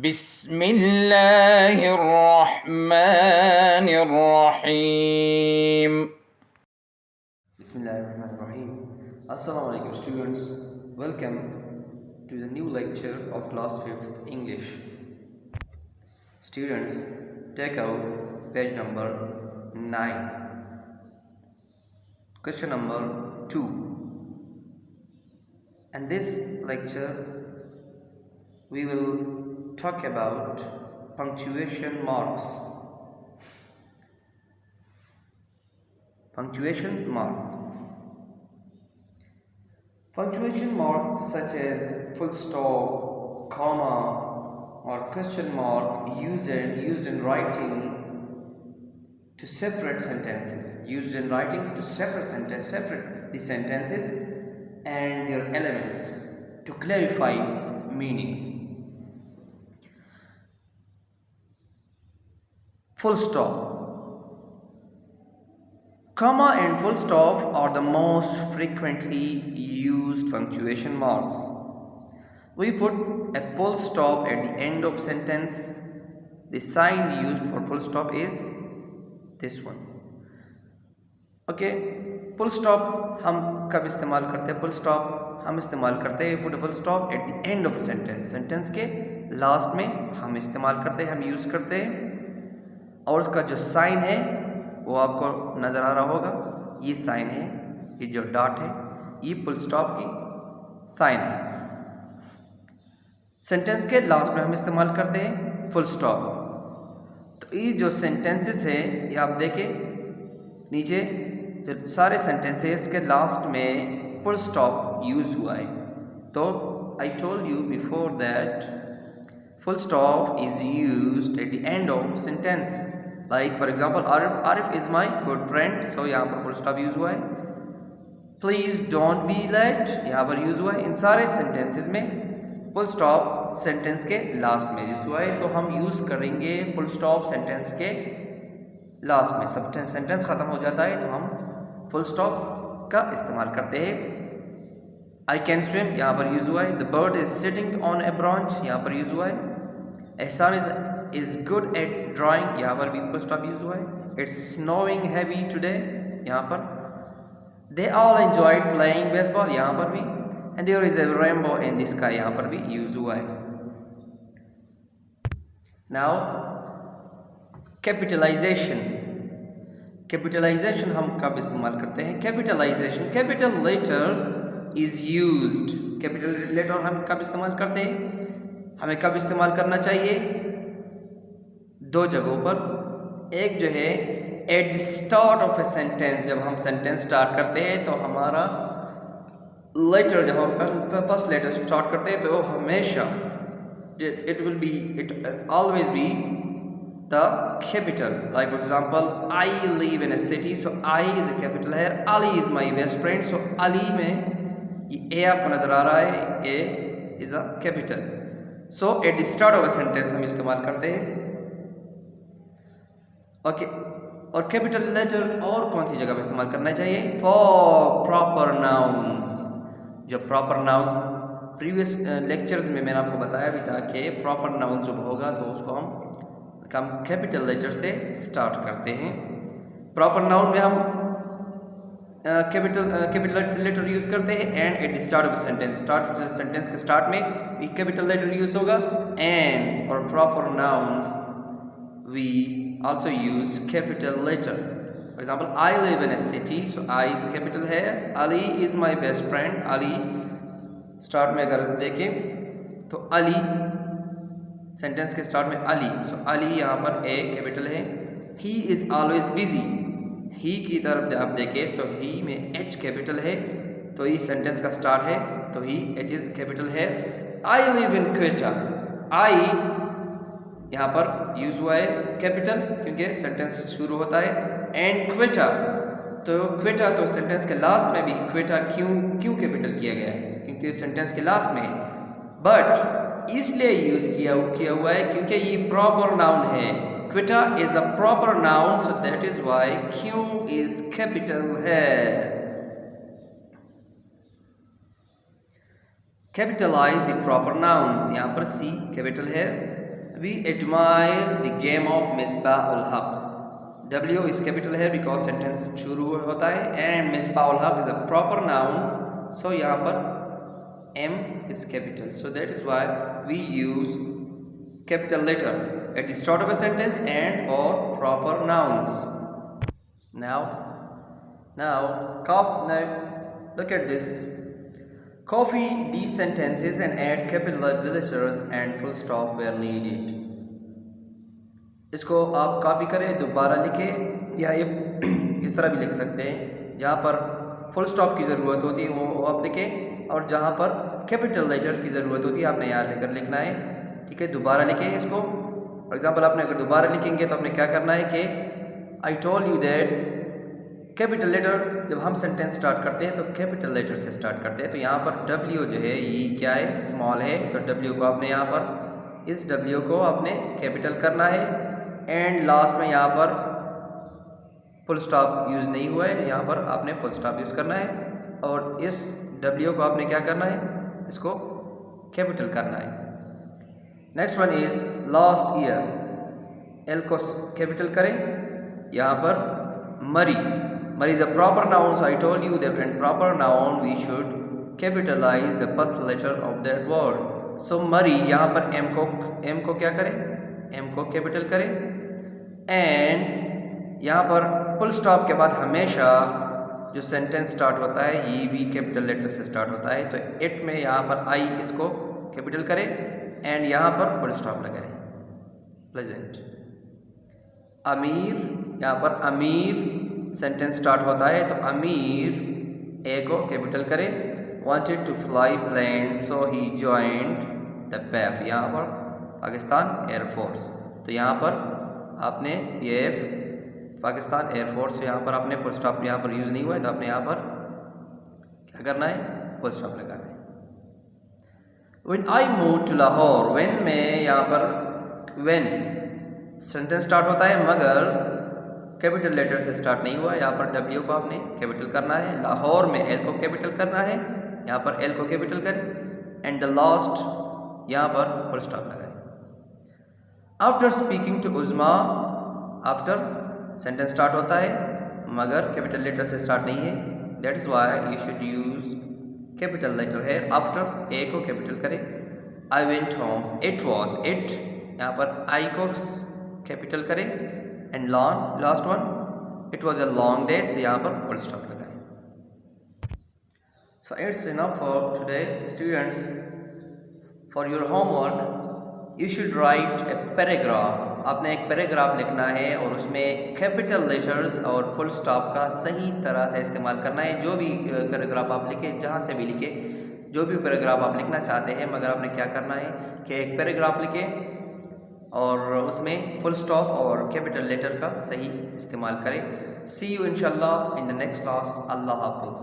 बिस्मिल्लाहिर रहमानिर Rahim. Bismillahirrahmanirrahim. Assalamu alaikum students. Welcome to the new lecture of class 5th English. Students, take out page number 9. Question number 2. In this lecture, we will talk about punctuation marks. Punctuation mark such as full stop, comma or question mark used in writing to separate sentences. Separate the sentences and their elements to clarify meanings. Full stop. Comma and full stop are the most frequently used punctuation marks. We put a full stop at the end of sentence. The sign used for full stop is this one. Okay, full stop हम कब इस्तेमाल करते हैं? Full stop हम इस्तेमाल करते हैं put a full stop at the end of a sentence. Sentence के लास्ट में हम इस्तेमाल करते हैं, हम यूज़ करते हैं, और उसका जो साइन है वो आपको नज़र आ रहा होगा। ये साइन है, ये जो डॉट है, ये फुल स्टॉप की साइन है। सेंटेंस के लास्ट में हम इस्तेमाल करते हैं फुल स्टॉप। तो ये जो सेंटेंसेस है, ये आप देखें नीचे, जो सारे सेंटेंसेस के लास्ट में फुल स्टॉप यूज़ हुआ है। तो आई told you before that full stop is used at the end of sentence. Like for example, Arif is my good friend. So यहाँ पर full stop use हुआ है. Please don't be late, यहाँ पर use हुआ है. इन सारे sentences में full stop sentence के last में use हुआ है. तो हम use करेंगे full stop sentence के last में. सब sentence ख़त्म हो जाता है तो हम full stop का इस्तेमाल करते हैं. I can swim, यहाँ पर use हुआ है. The bird is sitting on a branch, यहाँ पर use हुआ है. Ehsan is good at drawing, यहाँ पर भी full stop use हुआ है. It's snowing heavy today, यहाँ पर. They all enjoyed playing baseball, यहाँ पर भी. And there is a rainbow in the sky, यहाँ पर भी use हुआ है. Now capitalization हम कब इस्तेमाल करते हैं? Capital letter is used. Capital letter हम कब इस्तेमाल करते हैं? हमें कब इस्तेमाल करना चाहिए? दो जगहों पर. एक जो है eight the start of a sentence, जब हम सेंटेंस स्टार्ट करते हैं तो हमारा लेटर, जब हम फर्स्ट लेटर स्टार्ट करते हैं तो हमेशा it always be the capital. Like for example, I live in a city, so I is a capital है. Ali is my best friend, so Ali में ये ए आपको नजर आ रहा है, A is a capital. So at the start of a sentence हम इस्तेमाल करते हैं. ओके, और कैपिटल लेटर और कौन सी जगह पे इस्तेमाल करना चाहिए? For proper nouns. जो प्रॉपर नाउन्स प्रीवियस लेक्चर्स में मैंने आपको बताया भी था कि प्रॉपर नाउन जब होगा तो उसको हम कैपिटल लेटर से स्टार्ट करते हैं. प्रॉपर नाउन में हम कैपिटल लेटर यूज करते हैं. And at the start of sentence के स्टार्ट में भी कैपिटल लेटर यूज होगा. And for proper nouns we also use capital letter. For example, I live in a city, so I is capital है. Ali is my best friend, Ali start में अगर देखें तो Ali, sentence के स्टार्ट में अली, सो अली यहाँ पर ए कैपिटल है. ही इज ऑलवेज बिजी, ही की तरफ जब आप देखें तो ही में एच कैपिटल है, तो ये सेंटेंस का स्टार्ट है तो ही एच इज कैपिटल है. आई लिव इन क्वेटा, आई यहाँ पर यूज हुआ है कैपिटल क्योंकि सेंटेंस शुरू होता है. एंड क्वेटा, तो क्वेटा तो सेंटेंस के लास्ट में भी क्वेटा क्यों कैपिटल किया गया है? क्योंकि सेंटेंस के लास्ट में. बट इसलिए यूज किया हुआ है क्योंकि ये प्रॉपर नाउन है. Quetta is a proper noun, so that is why Q is capital here. Capitalize the proper nouns. यहाँ पर C capital है, We admire the game of Misbah ul Haq. W is capital here because sentence शुरू होता है and Misbah ul Haq is a proper noun. So यहाँ पर M is capital. So that is why we use capital letter at the start of a sentence and for proper nouns. Now look at this. Copy these sentences and add capital letters and full stop where needed. इसको आप copy करें, दोबारा लिखें या इस तरह भी लिख सकते हैं। जहाँ पर फुल स्टॉप की ज़रूरत होती है वो आप लिखें और जहाँ पर कैपिटल लेटर की ज़रूरत होती है आपने यहाँ लेकर लिखना है। ठीक है, दोबारा लिखें इसको। फॉर एग्जांपल आपने अगर दोबारा लिखेंगे तो आपने क्या करना है कि I told you that capital letter जब हम सेंटेंस स्टार्ट करते हैं तो कैपिटल लेटर से स्टार्ट करते हैं। तो यहाँ पर W जो है ये क्या है, स्मॉल है। तो W को आपने यहाँ पर इस W को आपने कैपिटल करना है एंड लास्ट में यहाँ पर फुल स्टॉप यूज़ नहीं हुआ है, यहाँ पर आपने फुल स्टॉप यूज़ करना है और इस W को आपने क्या करना है, इसको कैपिटल करना है। Next one is last year. L को कैपिटल करें। यहाँ पर मरी is a proper noun, so I told you that in proper noun we should capitalize the first letter of that word. So मरी, यहाँ पर M को क्या करें, M को कैपिटल करें एंड यहाँ पर फुल स्टॉप के बाद हमेशा जो सेंटेंस स्टार्ट होता है ये भी कैपिटल लेटर से स्टार्ट होता है। तो इट में यहाँ पर I इसको कैपिटल करें एंड यहाँ पर फुल स्टॉप लगाएं। प्रेजेंट अमीर, यहाँ पर अमीर सेंटेंस स्टार्ट होता है तो अमीर ए को कैपिटल करें। Wanted to fly plane so he joined the PAF, यहाँ पर पाकिस्तान एयरफोर्स। तो यहाँ पर आपने PAF पाकिस्तान एयरफोर्स, यहाँ पर आपने फुल स्टॉप यहाँ पर यूज़ नहीं हुआ है तो आपने यहाँ पर क्या करना है, फुल स्टॉप लगाना है। When I moved to Lahore, when में यहाँ पर when सेंटेंस स्टार्ट होता है मगर कैपिटल लेटर से स्टार्ट नहीं हुआ। यहाँ पर W को आपने कैपिटल करना है, लाहौर में L को कैपिटल करना है, यहाँ पर L को कैपिटल करें एंड द लास्ट यहाँ पर फुल स्टॉप लगाएं। After speaking to Uzma, after sentence start होता है मगर कैपिटल लेटर से स्टार्ट नहीं है। That is why you should use capital letter है। आफ्टर ए को कैपिटल करें। I went home, it was it, यहाँ पर I को कैपिटल करें and last one it was a long day, so यहाँ पर फुल स्टॉप लगाएं। So it's enough for today students. For your homework you should write a paragraph. आपने एक paragraph लिखना है और उसमें कैपिटल लेटर्स और फुल स्टॉप का सही तरह से इस्तेमाल करना है। जो भी पैराग्राफ आप लिखें, जहाँ से भी लिखें, जो भी पैराग्राफ आप लिखना चाहते हैं, मगर आपने क्या करना है कि एक पैराग्राफ लिखें और उसमें फुल स्टॉप और कैपिटल लेटर का सही इस्तेमाल करें। सी यू इंशाल्लाह इन द नेक्स्ट क्लास। अल्लाह हाफिज़।